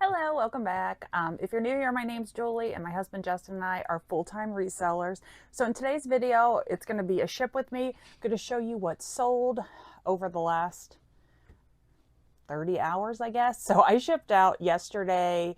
Hello, welcome back. If you're new here, my name's Julie and my husband Justin and I are full-time resellers. So in today's video, it's going to be a ship with me. I'm going to show you what's sold over the last 30 hours, I guess. So I shipped out yesterday,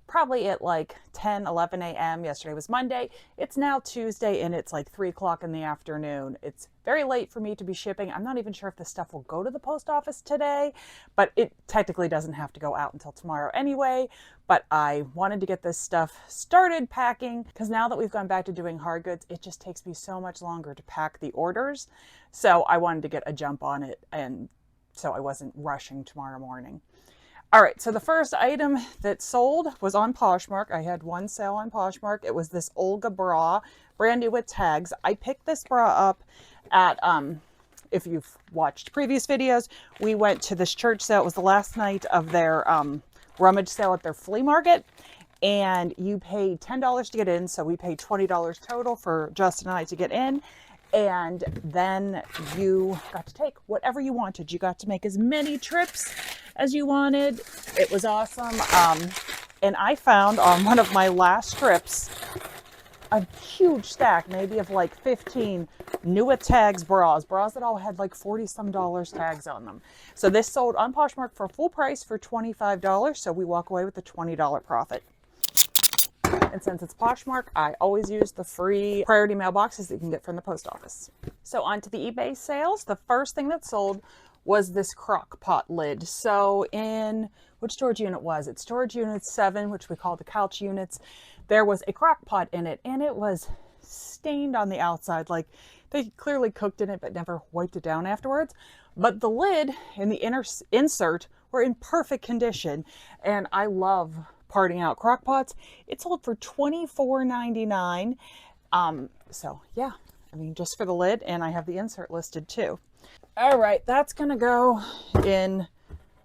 probably at like 10, 11 a.m. Yesterday was Monday. It's now Tuesday and it's like 3 o'clock in the afternoon. It's very late for me to be shipping. I'm not even sure if this stuff will go to the post office today, but it technically doesn't have to go out until tomorrow anyway. But I wanted to get this stuff started packing because now that we've gone back to doing hard goods, it just takes me so much longer to pack the orders. So I wanted to get a jump on it, and so I wasn't rushing tomorrow morning. All right, so the first item that sold was on Poshmark. I had one sale on Poshmark. It was this Olga bra, brand new with tags. I picked this bra up at, if you've watched previous videos, we went to this church sale. It was the last night of their rummage sale at their flea market. And you pay $10 to get in, so we paid $20 total for Justin and I to get in. And then you got to take whatever you wanted. You got to make as many trips as you wanted. It was awesome. And I found on one of my last trips a huge stack, maybe of like 15 new with tags bras that all had like 40 some dollars tags on them. So this sold on Poshmark for full price for $25. So we walk away with a $20 profit. And since it's Poshmark, I always use the free priority mailboxes that you can get from the post office. So on to the eBay sales. The first thing that sold was this crock pot lid. So in which storage unit was it? Storage unit 7, which we call the couch units. There was a crock pot in it, and it was stained on the outside. Like they clearly cooked in it, but never wiped it down afterwards. But the lid and the inner insert were in perfect condition, and I love parting out crock pots. It sold for $24.99. So yeah, I mean, just for the lid, and I have the insert listed too. All right, that's gonna go in,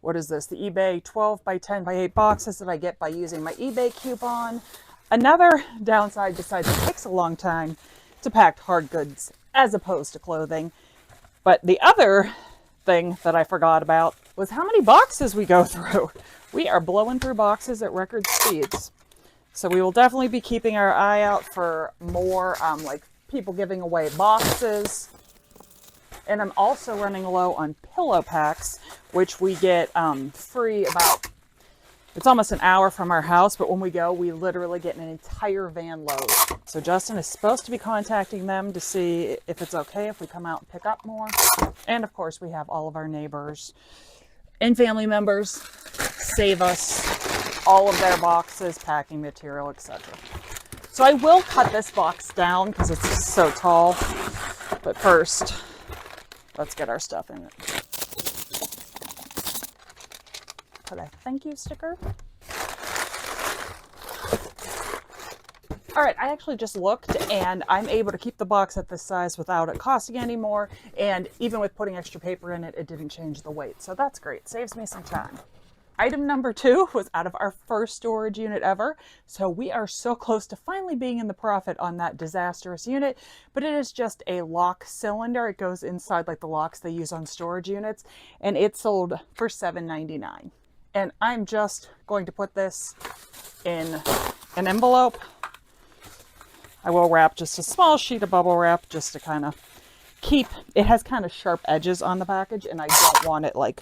what is this? The eBay 12 by 10 by 8 boxes that I get by using my eBay coupon. Another downside, besides it takes a long time to pack hard goods as opposed to clothing. But the other thing that I forgot about was how many boxes we go through. We are blowing through boxes at record speeds. So we will definitely be keeping our eye out for more like people giving away boxes. And I'm also running low on pillow packs, which we get free about, it's almost an hour from our house, but when we go, we literally get an entire van load. So Justin is supposed to be contacting them to see if it's okay if we come out and pick up more. And of course, we have all of our neighbors and family members save us all of their boxes, packing material, etc. So I will cut this box down because it's so tall. But first, let's get our stuff in it. Put a thank you sticker. All right, I actually just looked and I'm able to keep the box at this size without it costing any more. And even with putting extra paper in it, it didn't change the weight. So that's great, saves me some time. Item number 2 was out of our first storage unit ever. So we are so close to finally being in the profit on that disastrous unit, but it is just a lock cylinder. It goes inside like the locks they use on storage units, and it sold for $7.99. And I'm just going to put this in an envelope. I will wrap just a small sheet of bubble wrap just to kind of keep, it has kind of sharp edges on the package and I don't want it like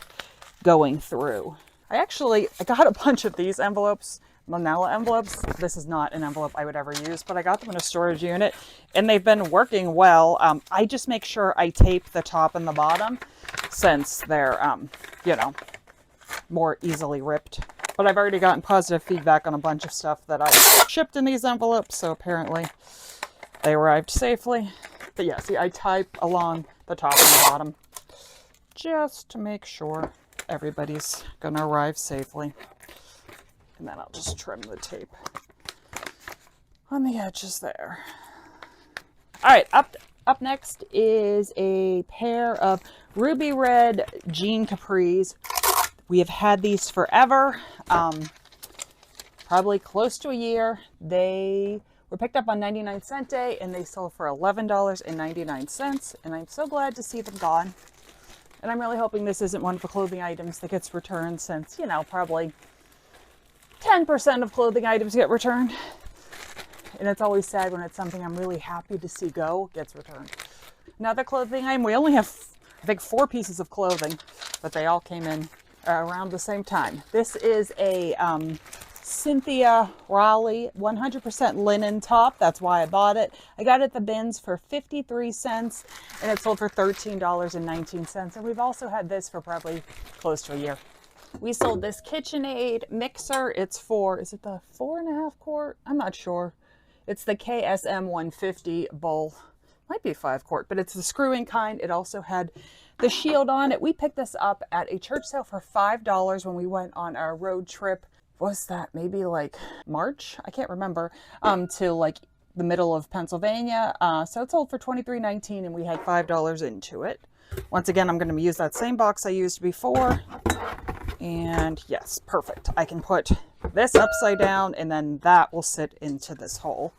going through. I got a bunch of these envelopes, manila envelopes. This is not an envelope I would ever use, but I got them in a storage unit and they've been working well. I just make sure I tape the top and the bottom since they're, you know, more easily ripped. But I've already gotten positive feedback on a bunch of stuff that I shipped in these envelopes, so apparently they arrived safely. But yeah, see, I type along the top and the bottom just to make sure everybody's gonna arrive safely. And then I'll just trim the tape on the edges there. All right, up next is a pair of ruby red jean capris. We have had these forever, probably close to a year. They were picked up on 99-cent day and they sold for $11.99. And I'm so glad to see them gone. And I'm really hoping this isn't one of the clothing items that gets returned, since, you know, probably 10% of clothing items get returned. And it's always sad when it's something I'm really happy to see go, gets returned. Another clothing item, we only have, I think, 4 pieces of clothing, but they all came in around the same time. This is a Cynthia Raleigh 100% linen top. That's why I bought it. I got it at the bins for 53 cents and it sold for $13.19. And we've also had this for probably close to a year. We sold this KitchenAid mixer. It's for, is it the 4.5 quart? I'm not sure. It's the KSM 150 bowl. Might be 5 quart, but it's the screw-in kind. It also had the shield on it. We picked this up at a church sale for $5 when we went on our road trip. Was that maybe like March? I can't remember. To like the middle of Pennsylvania. So it sold for $23.19 and we had $5 into it. Once again, I'm going to use that same box I used before. And yes, perfect. I can put this upside down and then that will sit into this hole.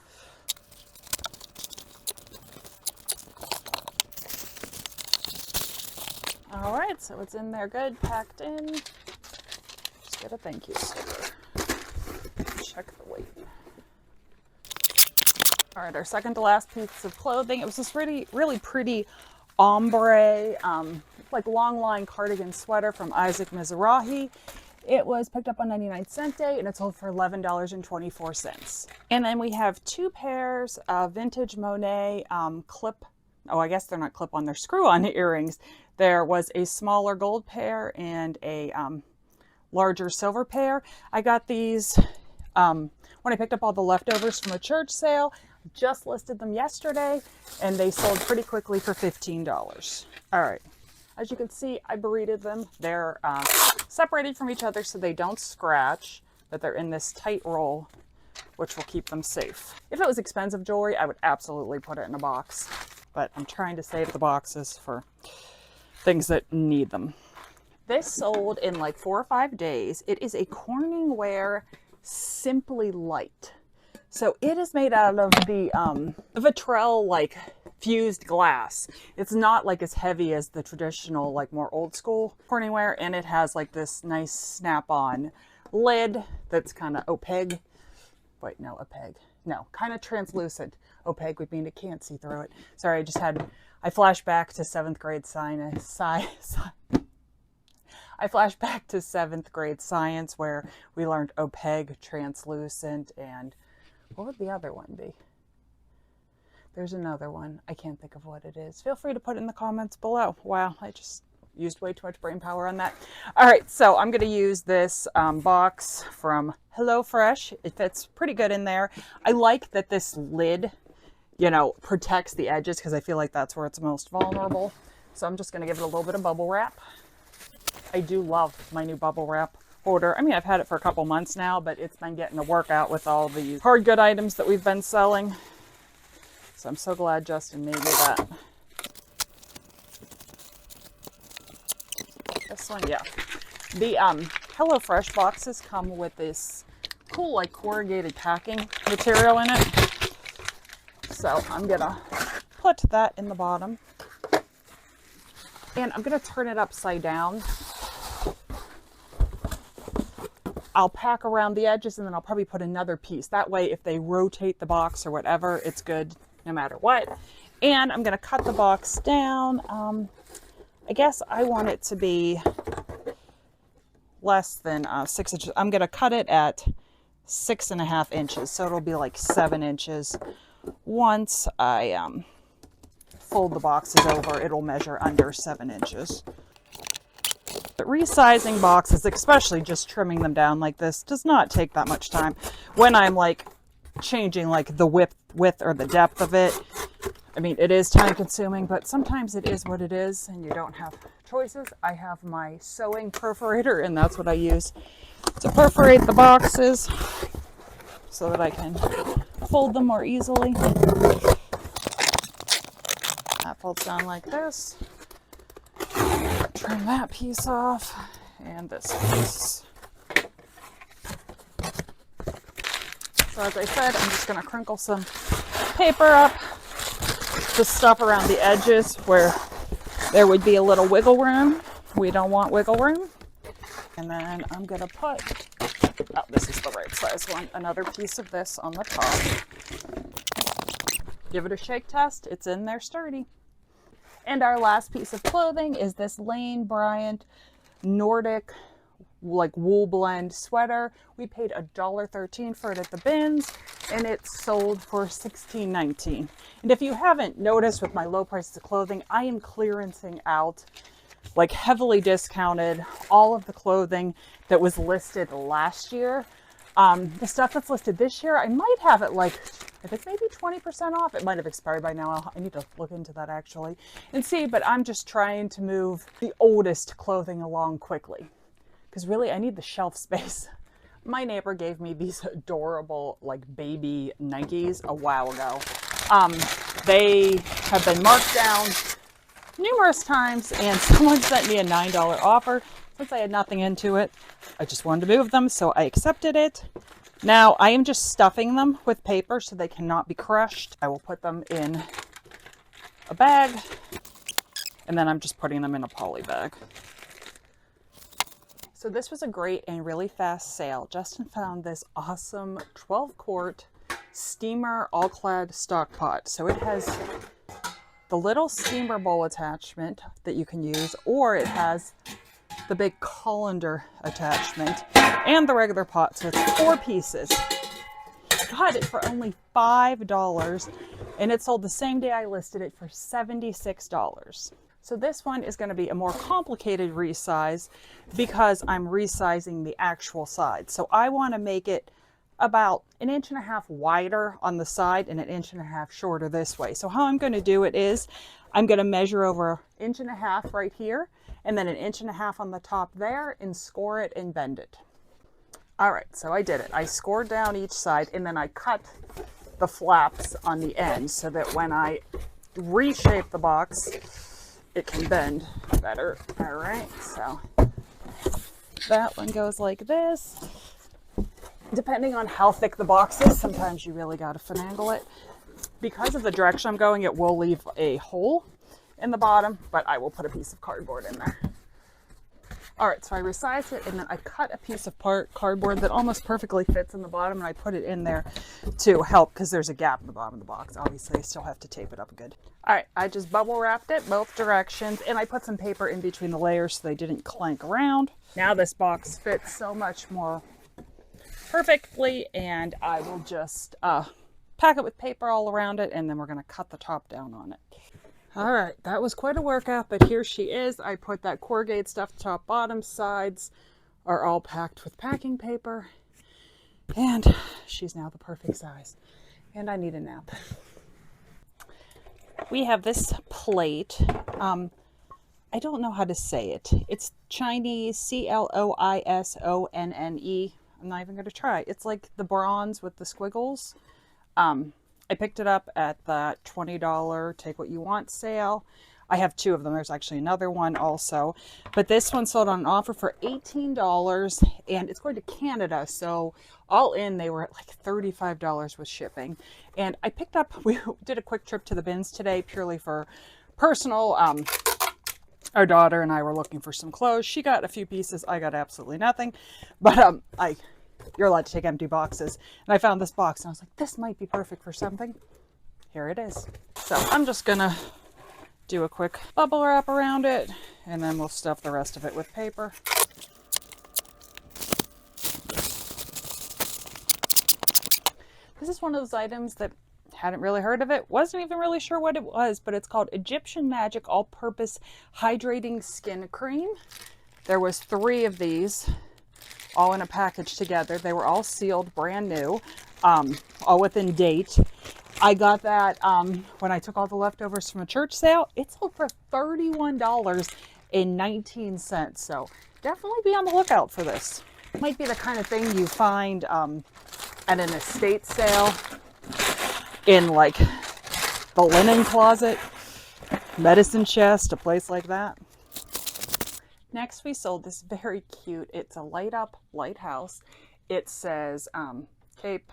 All right, so it's in there good, packed in. Just get a thank you sticker. Check the weight. All right, our second to last piece of clothing. It was this really pretty ombre, like long line cardigan sweater from Isaac Mizrahi. It was picked up on 99-cent day and it sold for $11.24. And then we have 2 pairs of vintage Monet clip, oh, I guess they're not clip on, they're screw on earrings. There was a smaller gold pair and a larger silver pair. I got these when I picked up all the leftovers from a church sale. Just listed them yesterday and they sold pretty quickly for $15. All right, as you can see, I burrited them. They're separated from each other so they don't scratch, but they're in this tight roll, which will keep them safe. If it was expensive jewelry, I would absolutely put it in a box, but I'm trying to save the boxes for things that need them. This sold in like 4 or 5 days. It is a CorningWare Simply Light. So it is made out of the Vitrell like fused glass. It's not like as heavy as the traditional like more old school CorningWare, and it has like this nice snap-on lid that's kind of opaque. Wait, no, opaque. No, kind of translucent. Opaque would mean it can't see through it. Sorry, I flashed back to 7th grade science. I flashed back to 7th grade science where we learned opaque, translucent, and what would the other one be? There's another one. I can't think of what it is. Feel free to put it in the comments below. Wow, I just used way too much brain power on that. All right, so I'm going to use this box from HelloFresh. It fits pretty good in there. I like that this lid, you know, protects the edges because I feel like that's where it's most vulnerable. So I'm just going to give it a little bit of bubble wrap. I do love my new bubble wrap order. I mean, I've had it for a couple months now, but it's been getting a workout with all these hard good items that we've been selling. So I'm so glad Justin made me that. This one, yeah. The HelloFresh boxes come with this cool like corrugated packing material in it. So I'm gonna put that in the bottom. And I'm gonna turn it upside down. I'll pack around the edges and then I'll probably put another piece. That way, if they rotate the box or whatever, it's good no matter what. And I'm gonna cut the box down. I guess I want it to be less than 6 inches. I'm gonna cut it at 6.5 inches. So it'll be like 7 inches. Once I fold the boxes over, it'll measure under 7 inches. But resizing boxes, especially just trimming them down like this, does not take that much time. When I'm like changing like the width or the depth of it, I mean, it is time consuming, but sometimes it is what it is and you don't have choices. I have my sewing perforator and that's what I use to perforate the boxes so that I can fold them more easily. That folds down like this. Trim that piece off and this piece. So as I said, I'm just going to crinkle some paper up, the stuff around the edges where there would be a little wiggle room. We don't want wiggle room. And then I'm going to put, oh, this is the right size one, another piece of this on the top. Give it a shake test. It's in there sturdy. And our last piece of clothing is this Lane Bryant Nordic like wool blend sweater. We paid $1.13 for it at the bins, and it sold for $16.19. And if you haven't noticed with my low prices of clothing, I am clearancing out, like heavily discounted, all of the clothing that was listed last year. The stuff that's listed this year, I might have it like, if it's maybe 20% off, it might have expired by now. I need to look into that actually and see, but I'm just trying to move the oldest clothing along quickly. Because really, I need the shelf space. My neighbor gave me these adorable, like, baby Nikes a while ago. They have been marked down numerous times, and someone sent me a $9 offer. Since I had nothing into it, I just wanted to move them, so I accepted it. Now, I am just stuffing them with paper so they cannot be crushed. I will put them in a bag, and then I'm just putting them in a poly bag. So this was a great and really fast sale. Justin found this awesome 12-quart steamer All-Clad stock pot. So it has the little steamer bowl attachment that you can use, or it has the big colander attachment and the regular pot. So it's 4 pieces. Got it for only $5, and it sold the same day I listed it for $76. So this one is going to be a more complicated resize because I'm resizing the actual side. So I want to make it about 1.5 inches wider on the side and 1.5 inches shorter this way. So how I'm going to do it is I'm going to measure over 1.5 inches right here, and then 1.5 inches on the top there, and score it and bend it. All right, so I did it. I scored down each side, and then I cut the flaps on the end so that when I reshape the box, it can bend better. All right, so that one goes like this. Depending on how thick the box is, sometimes you really got to finagle it. Because of the direction I'm going, it will leave a hole in the bottom, but I will put a piece of cardboard in there. All right, so I resized it, and then I cut a piece of cardboard that almost perfectly fits in the bottom, and I put it in there to help because there's a gap in the bottom of the box. Obviously, I still have to tape it up good. All right, I just bubble wrapped it both directions, and I put some paper in between the layers so they didn't clank around. Now this box fits so much more perfectly, and I will just pack it with paper all around it, and then we're going to cut the top down on it. All right, that was quite a workout, but here she is. I put that corrugated stuff top, bottom, sides are all packed with packing paper, and she's now the perfect size. And I need a nap. We have this plate. I don't know how to say it. It's Chinese, Cloisonne. I'm not even going to try. It's like the bronze with the squiggles. I picked it up at the $20 take what you want sale. I have 2 of them. There's actually another one also. But this one sold on an offer for $18, and it's going to Canada. So all in, they were at like $35 with shipping. And I picked up, we did a quick trip to the bins today purely for personal. Our daughter and I were looking for some clothes. She got a few pieces. I got absolutely nothing. But you're allowed to take empty boxes. And I found this box and I was like, this might be perfect for something. Here it is. So I'm just gonna do a quick bubble wrap around it, and then we'll stuff the rest of it with paper. This is one of those items that hadn't really heard of it, wasn't even really sure what it was, but it's called Egyptian Magic All-Purpose Hydrating Skin Cream. There was 3 of these, all in a package together. They were all sealed, brand new, all within date. I got that when I took all the leftovers from a church sale. It sold for $31.19. So definitely be on the lookout for this. Might be the kind of thing you find at an estate sale in like the linen closet, medicine chest, a place like that. Next, we sold this very cute, it's a light up lighthouse. It says Cape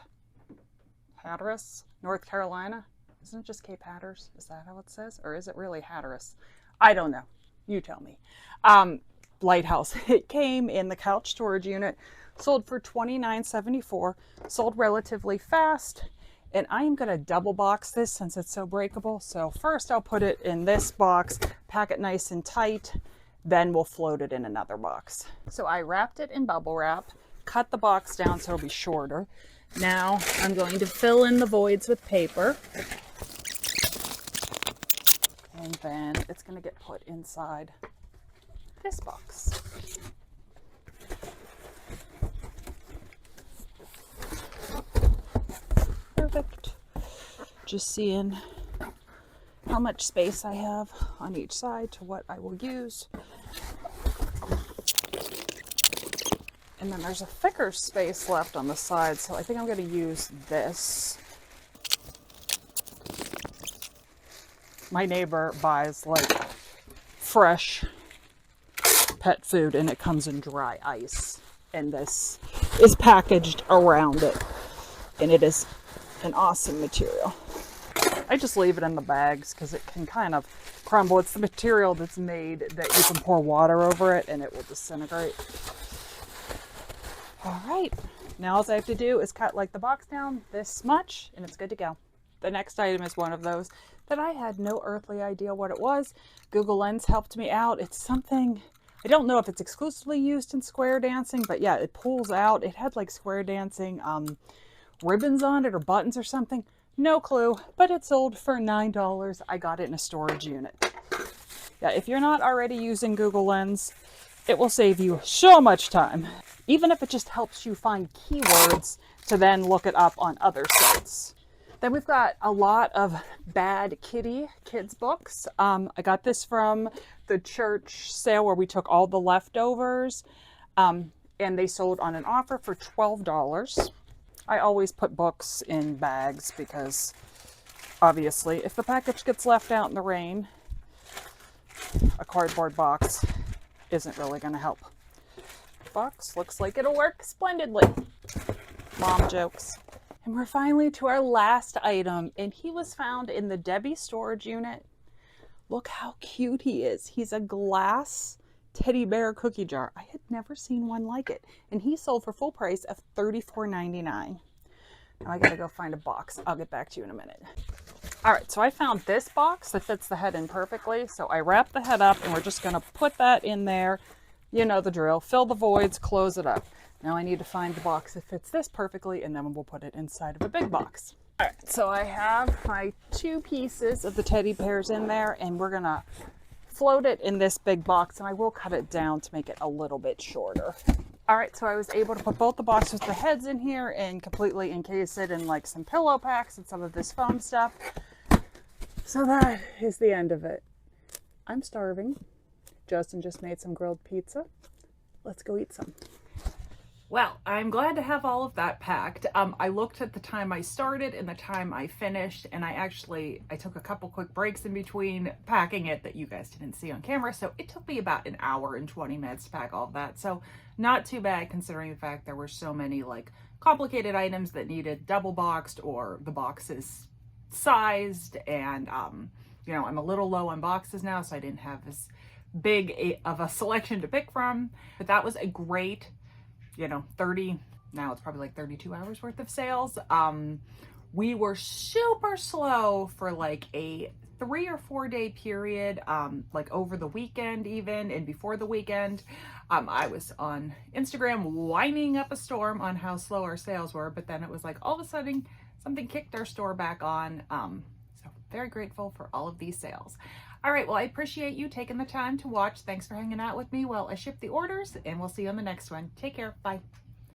Hatteras, North Carolina. Isn't it just Cape Hatteras? Is that how it says? Or is it really Hatteras? I don't know. You tell me. Lighthouse. It came in the couch storage unit, sold for $29.74, sold relatively fast. And I'm going to double box this since it's so breakable. So first I'll put it in this box, pack it nice and tight, then we'll float it in another box. So I wrapped it in bubble wrap, cut the box down so it'll be shorter. Now I'm going to fill in the voids with paper. And then it's going to get put inside this box. Perfect. Just seeing how much space I have on each side to what I will use. And then there's a thicker space left on the side, so I think I'm going to use this. My neighbor buys like fresh pet food and it comes in dry ice. And this is packaged around it. And it is an awesome material. I just leave it in the bags because it can kind of crumble. It's the material that's made that you can pour water over it and it will disintegrate. All right, now all I have to do is cut like the box down this much and it's good to go. The next item is one of those that I had no earthly idea what it was. Google Lens helped me out. It's something, I don't know if it's exclusively used in square dancing, but yeah, it pulls out. It had like square dancing ribbons on it or buttons or something. No clue, but it sold for $9. I got it in a storage unit. Yeah, if you're not already using Google Lens, it will save you so much time. Even if it just helps you find keywords to then look it up on other sites. Then we've got a lot of Bad Kitty kids books. I got this from the church sale where we took all the leftovers and they sold on an offer for $12. I always put books in bags because obviously if the package gets left out in the rain, a cardboard box isn't really going to help. Box looks like it'll work splendidly. Mom jokes. And we're finally to our last item, and he was found in the Debbie storage unit. Look how cute he is. He's a glass teddy bear cookie jar. I had never seen one like it, and he sold for full price of $34.99. Now I gotta go find a box. I'll get back to you in a minute. All right, so I found this box that fits the head in perfectly. So I wrapped the head up, and we're just gonna put that in there. You know the drill. Fill the voids, close it up. Now I need to find the box that fits this perfectly, and then we'll put it inside of a big box. All right, so I have my 2 pieces of the teddy bears in there, and we're gonna float it in this big box, and I will cut it down to make it a little bit shorter. All right, so I was able to put both the boxes with the heads in here and completely encase it in like some pillow packs and some of this foam stuff. So that is the end of it. I'm starving. Justin just made some grilled pizza. Let's go eat some. Well, I'm glad to have all of that packed. I looked at the time I started and the time I finished, and I took a couple quick breaks in between packing it that you guys didn't see on camera. So it took me about an hour and 20 minutes to pack all of that. So not too bad considering the fact there were so many like complicated items that needed double boxed or the boxes sized. And, you know, I'm a little low on boxes now, so I didn't have as big of a selection to pick from, but that was a great, you know, now it's probably like 32 hours worth of sales. We were super slow for like a 3 or 4 day period, like over the weekend even, and before the weekend. I was on Instagram whining up a storm on how slow our sales were, but then it was like all of a sudden something kicked our store back on. So very grateful for all of these sales. All right, well, I appreciate you taking the time to watch. Thanks for hanging out with me while I ship the orders, and we'll see you on the next one. Take care. Bye.